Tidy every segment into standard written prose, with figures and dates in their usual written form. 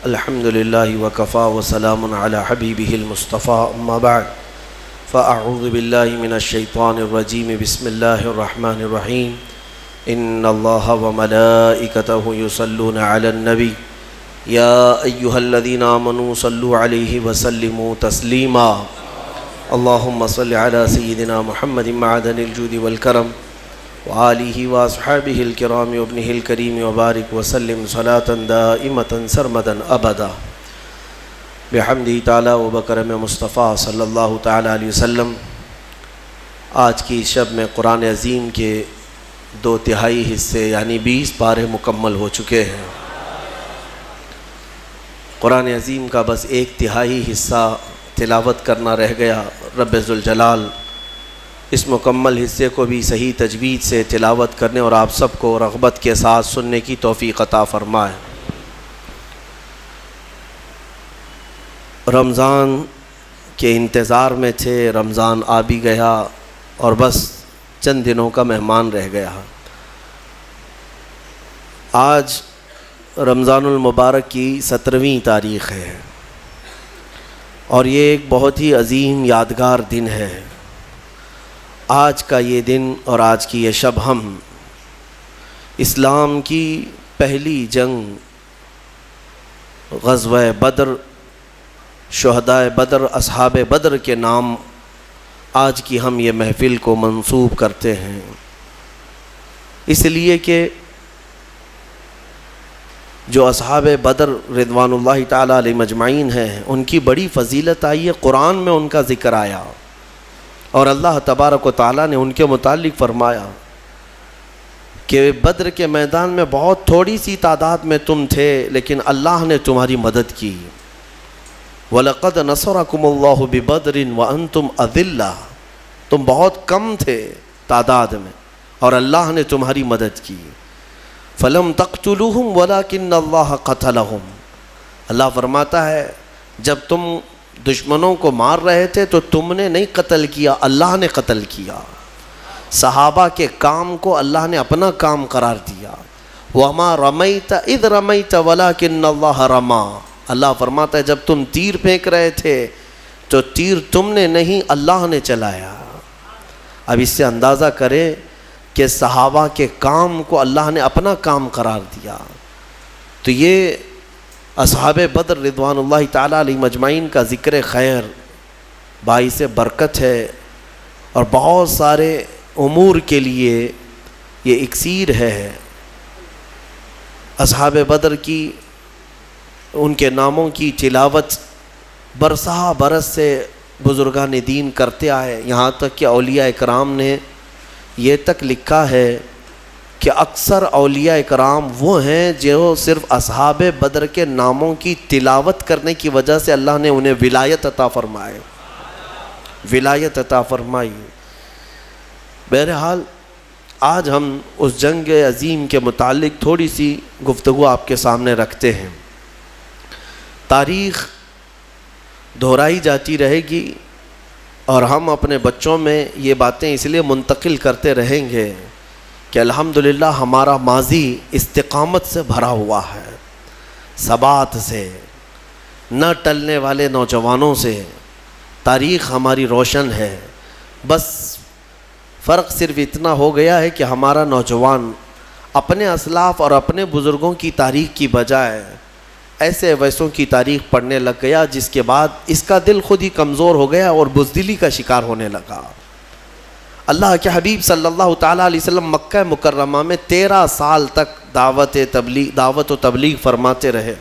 الحمد للہ وکفا وسلام علی حبیبہ المصطفیٰ اما بعد فاعوذ باللہ من الشیطان الرجیم بسم اللہ الرحمن الرحیم ان اللہ وملائکتہ یصلون علی النبی یا ایہا الذین آمنوا صلوا علیہ وسلموا تسلیما اللہم صل علی سیدنا محمد معدن الجود والکرم وآلہ واصحابہ الکرام وابنہ الکریم وبارک وسلم صلاة دائمة سرمدا ابدا بحمدہ تعالی و بکرم مصطفیٰ صلی اللہ تعالی علیہ وسلم۔ آج کی شب میں قرآن عظیم کے 2/3 حصے یعنی 20 پارے مکمل ہو چکے ہیں۔ قرآن عظیم کا بس 1/3 حصہ تلاوت کرنا رہ گیا۔ رب ذوالجلال اس مکمل حصے کو بھی صحیح تجوید سے تلاوت کرنے اور آپ سب کو رغبت کے ساتھ سننے کی توفیق عطا فرمائے۔ رمضان کے انتظار میں تھے، رمضان آ بھی گیا اور بس چند دنوں کا مہمان رہ گیا۔ آج رمضان المبارک کی 17ویں تاریخ ہے اور یہ ایک بہت ہی عظیم یادگار دن ہے۔ آج کا یہ دن اور آج کی یہ شب ہم اسلام کی پہلی جنگ غزوہ بدر، شہدائے بدر، اصحاب بدر کے نام آج کی ہم یہ محفل کو منسوب کرتے ہیں، اس لیے کہ جو اصحاب بدر رضوان اللہ تعالی علیہ مجمعین ہیں ان کی بڑی فضیلت آئی ہے، قرآن میں ان کا ذکر آیا اور اللہ تبارک و تعالیٰ نے ان کے متعلق فرمایا کہ بدر کے میدان میں بہت تھوڑی سی تعداد میں تم تھے لیکن اللہ نے تمہاری مدد کی۔ وَلَقَدْ نَصَرَكُمُ اللَّهُ بِبَدْرٍ وَأَنْتُمْ أَذِلَّةٌ، تم بہت کم تھے تعداد میں اور اللہ نے تمہاری مدد کی۔ فَلَمْ تَقْتُلُوهُمْ وَلَكِنَّ اللَّهَ قَتَلَهُمْ، اللہ فرماتا ہے جب تم دشمنوں کو مار رہے تھے تو تم نے نہیں قتل کیا، اللہ نے قتل کیا۔ صحابہ کے کام کو اللہ نے اپنا کام قرار دیا۔ وَمَا رَمَيْتَ إِذْ رَمَيْتَ وَلَكِنَّ اللَّهَ رَمَى، اللہ فرماتا ہے جب تم تیر پھینک رہے تھے تو تیر تم نے نہیں، اللہ نے چلایا۔ اب اس سے اندازہ کریں کہ صحابہ کے کام کو اللہ نے اپنا کام قرار دیا۔ تو یہ اصحاب بدر رضوان اللہ تعالی علیہ مجمعین کا ذکر خیر باعث برکت ہے اور بہت سارے امور کے لیے یہ اکسیر ہے۔ اصحاب بدر کی ان کے ناموں کی تلاوت برسہ برس سے بزرگان دین کرتے آئے، یہاں تک کہ اولیاء اکرام نے یہ تک لکھا ہے کہ اکثر اولیاء اکرام وہ ہیں جو صرف اصحاب بدر کے ناموں کی تلاوت کرنے کی وجہ سے اللہ نے انہیں ولایت عطا فرمائے، ولایت عطا فرمائی۔ بہرحال آج ہم اس جنگ عظیم کے متعلق تھوڑی سی گفتگو آپ کے سامنے رکھتے ہیں۔ تاریخ دہرائی جاتی رہے گی اور ہم اپنے بچوں میں یہ باتیں اس لیے منتقل کرتے رہیں گے کہ الحمدللہ ہمارا ماضی استقامت سے بھرا ہوا ہے، ثبات سے، نہ ٹلنے والے نوجوانوں سے۔ تاریخ ہماری روشن ہے، بس فرق صرف اتنا ہو گیا ہے کہ ہمارا نوجوان اپنے اسلاف اور اپنے بزرگوں کی تاریخ کی بجائے ایسے ویسوں کی تاریخ پڑھنے لگ گیا، جس کے بعد اس کا دل خود ہی کمزور ہو گیا اور بزدلی کا شکار ہونے لگا۔ اللہ کے حبیب صلی اللہ تعالیٰ علیہ وسلم مکہ مکرمہ میں 13 سال تک دعوت و تبلیغ فرماتے رہے،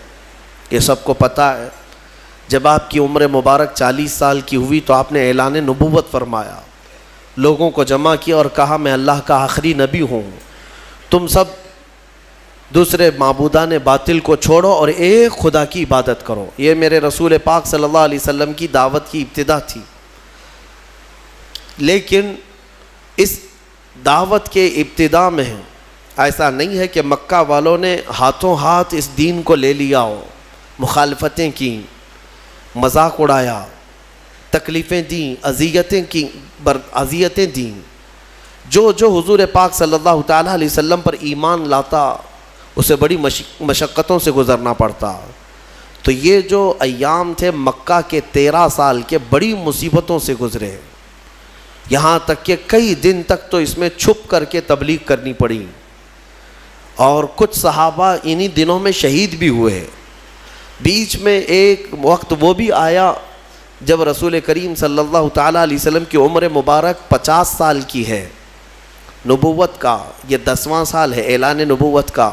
یہ سب کو پتہ ہے۔ جب آپ کی عمر مبارک 40 سال کی ہوئی تو آپ نے اعلان نبوت فرمایا، لوگوں کو جمع کیا اور کہا میں اللہ کا آخری نبی ہوں، تم سب دوسرے معبودان باطل کو چھوڑو اور ایک خدا کی عبادت کرو۔ یہ میرے رسول پاک صلی اللہ علیہ وسلم کی دعوت کی ابتدا تھی۔ لیکن اس دعوت کے ابتدا میں ایسا نہیں ہے کہ مکہ والوں نے ہاتھوں ہاتھ اس دین کو لے لیا ہو، مخالفتیں کی، مذاق اڑایا، تکلیفیں دیں، اذیتیں دیں۔ جو حضور پاک صلی اللہ تعالیٰ علیہ وسلم پر ایمان لاتا اسے بڑی مشقتوں سے گزرنا پڑتا، تو یہ جو ایام تھے مکہ کے 13 سال کے بڑی مصیبتوں سے گزرے، یہاں تک کہ کئی دن تک تو اس میں چھپ کر کے تبلیغ کرنی پڑی، اور کچھ صحابہ انہی دنوں میں شہید بھی ہوئے۔ بیچ میں ایک وقت وہ بھی آیا جب رسول کریم صلی اللہ تعالیٰ علیہ وسلم کی عمر مبارک 50 سال کی ہے، نبوت کا یہ 10واں سال ہے اعلان نبوت کا،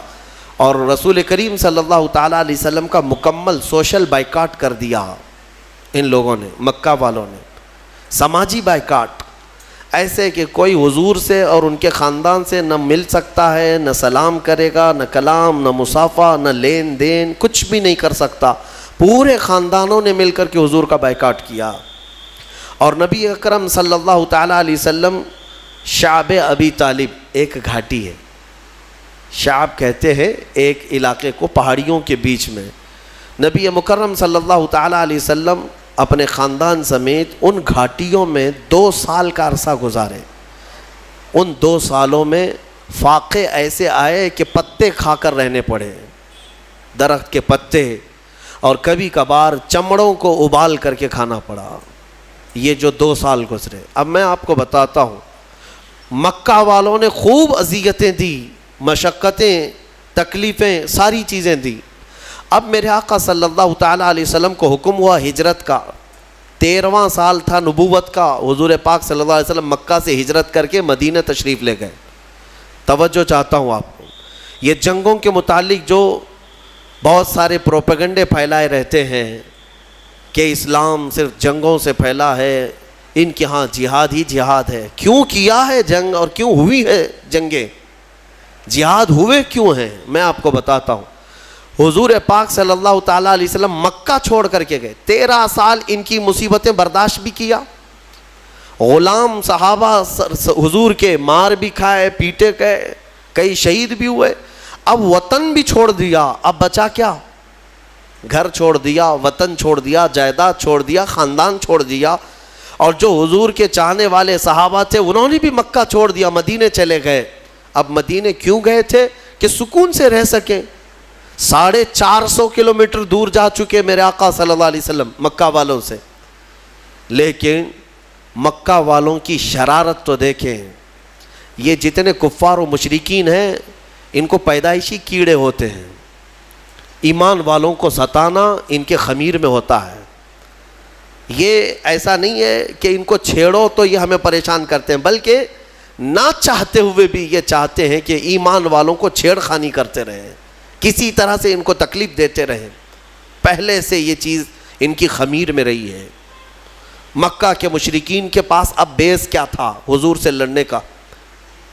اور رسول کریم صلی اللہ تعالیٰ علیہ وسلم کا مکمل سوشل بائیکاٹ کر دیا ان لوگوں نے، مکہ والوں نے، سماجی بائیکاٹ، ایسے کہ کوئی حضور سے اور ان کے خاندان سے نہ مل سکتا ہے، نہ سلام کرے گا، نہ کلام، نہ مصافحہ، نہ لین دین، کچھ بھی نہیں کر سکتا۔ پورے خاندانوں نے مل کر کے حضور کا بائیکاٹ کیا، اور نبی اکرم صلی اللہ تعالیٰ علیہ وسلم شعب ابی طالب، ایک گھاٹی ہے، شعب کہتے ہیں ایک علاقے کو پہاڑیوں کے بیچ میں، نبی مکرم صلی اللہ تعالیٰ علیہ وسلم اپنے خاندان سمیت ان گھاٹیوں میں 2 سال کا عرصہ گزارے۔ ان 2 سالوں میں فاقے ایسے آئے کہ پتے کھا کر رہنے پڑے، درخت کے پتے، اور کبھی کبھار چمڑوں کو ابال کر کے کھانا پڑا۔ یہ جو 2 سال گزرے، اب میں آپ کو بتاتا ہوں، مکہ والوں نے خوب اذیتیں دی، مشقتیں، تکلیفیں، ساری چیزیں دی۔ اب میرے آقا صلی اللہ تعالیٰ علیہ وسلم کو حکم ہوا ہجرت کا، 13واں سال تھا نبوت کا، حضور پاک صلی اللہ علیہ وسلم مکہ سے ہجرت کر کے مدینہ تشریف لے گئے۔ توجہ چاہتا ہوں آپ کو، یہ جنگوں کے متعلق جو بہت سارے پروپیگنڈے پھیلائے رہتے ہیں کہ اسلام صرف جنگوں سے پھیلا ہے، ان کے ہاں جہاد ہی جہاد ہے۔ کیوں کیا ہے جنگ اور کیوں ہوئی ہے جنگیں؟ جہاد ہوئے کیوں ہیں؟ میں آپ کو بتاتا ہوں۔ حضور پاک صلی اللہ تعالیٰ علیہ وسلم مکہ چھوڑ کر کے گئے، 13 سال ان کی مصیبتیں برداشت بھی کیا، غلام صحابہ حضور کے مار بھی کھائے، پیٹے گئے، کئی شہید بھی ہوئے۔ اب وطن بھی چھوڑ دیا، اب بچا کیا؟ گھر چھوڑ دیا، وطن چھوڑ دیا، جائیداد چھوڑ دیا، خاندان چھوڑ دیا، اور جو حضور کے چاہنے والے صحابہ تھے انہوں نے بھی مکہ چھوڑ دیا، مدینے چلے گئے۔ اب مدینے کیوں گئے تھے؟ کہ سکون سے رہ سکیں۔ 450 کلومیٹر دور جا چکے میرے آقا صلی اللہ علیہ وسلم مکہ والوں سے، لیکن مکہ والوں کی شرارت تو دیکھیں۔ یہ جتنے کفار و مشرکین ہیں ان کو پیدائشی کیڑے ہوتے ہیں، ایمان والوں کو ستانا ان کے خمیر میں ہوتا ہے۔ یہ ایسا نہیں ہے کہ ان کو چھیڑو تو یہ ہمیں پریشان کرتے ہیں، بلکہ نہ چاہتے ہوئے بھی یہ چاہتے ہیں کہ ایمان والوں کو چھیڑ خانی کرتے رہیں، کسی طرح سے ان کو تکلیف دیتے رہیں۔ پہلے سے یہ چیز ان کی خمیر میں رہی ہے۔ مکہ کے مشرکین کے پاس اب بیس کیا تھا حضور سے لڑنے کا؟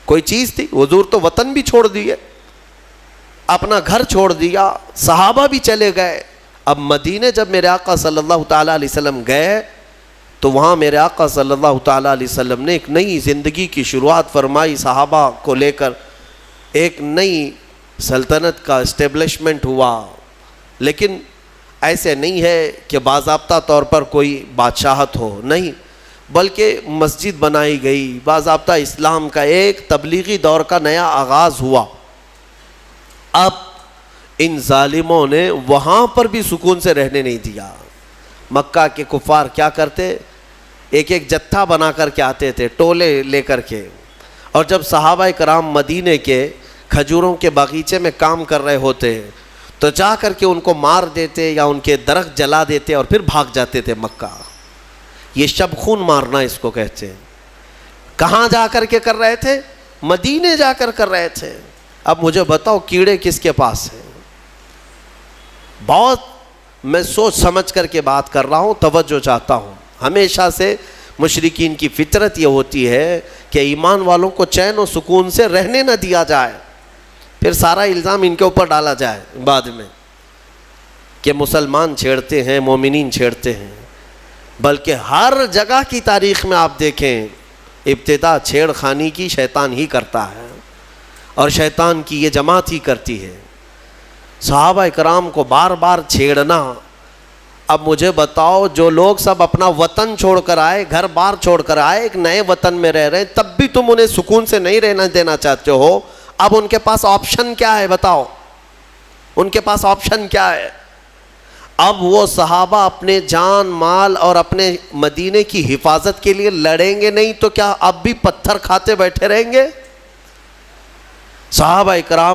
کوئی چیز تھی؟ حضور تو وطن بھی چھوڑ دیے، اپنا گھر چھوڑ دیا، صحابہ بھی چلے گئے۔ اب مدینے جب میرے آقا صلی اللہ تعالیٰ علیہ وسلم گئے تو وہاں میرے آقا صلی اللہ تعالیٰ علیہ وسلم نے ایک نئی زندگی کی شروعات فرمائی، صحابہ کو لے کر ایک نئی سلطنت کا اسٹیبلشمنٹ ہوا۔ لیکن ایسے نہیں ہے کہ باضابطہ طور پر کوئی بادشاہت ہو، نہیں، بلکہ مسجد بنائی گئی، باضابطہ اسلام کا ایک تبلیغی دور کا نیا آغاز ہوا۔ اب ان ظالموں نے وہاں پر بھی سکون سے رہنے نہیں دیا۔ مکہ کے کفار کیا کرتے؟ ایک ایک جتھا بنا کر کے آتے تھے، ٹولے لے کر کے، اور جب صحابہ کرام مدینے کے کھجوروں کے باغیچے میں کام کر رہے ہوتے تو جا کر کے ان کو مار دیتے یا ان کے درخت جلا دیتے اور پھر بھاگ جاتے تھے مکہ۔ یہ شب خون مارنا اس کو کہتے ہیں۔ کہاں جا کر کے کر رہے تھے؟ مدینے جا کر رہے تھے۔ اب مجھے بتاؤ کیڑے کس کے پاس ہیں؟ بہت میں سوچ سمجھ کر کے بات کر رہا ہوں، توجہ چاہتا ہوں۔ ہمیشہ سے مشرکین کی فطرت یہ ہوتی ہے کہ ایمان والوں کو چین و سکون سے رہنے نہ دیا جائے، پھر سارا الزام ان کے اوپر ڈالا جائے بعد میں کہ مسلمان چھیڑتے ہیں، مومنین چھیڑتے ہیں۔ بلکہ ہر جگہ کی تاریخ میں آپ دیکھیں، ابتدا چھیڑ خانی کی شیطان ہی کرتا ہے، اور شیطان کی یہ جماعت ہی کرتی ہے۔ صحابہ کرام کو بار بار چھیڑنا۔ اب مجھے بتاؤ، جو لوگ سب اپنا وطن چھوڑ کر آئے، گھر بار چھوڑ کر آئے، ایک نئے وطن میں رہ رہے ہیں، تب بھی تم انہیں سکون سے نہیں رہنا دینا چاہتے ہو۔ اب ان کے پاس آپشن کیا ہے؟ بتاؤ، ان کے پاس آپشن کیا ہے؟ اب وہ صحابہ اپنے جان مال اور اپنے مدینے کی حفاظت کے لیے لڑیں گے نہیں تو کیا اب بھی پتھر کھاتے بیٹھے رہیں گے؟ صحابہ اکرام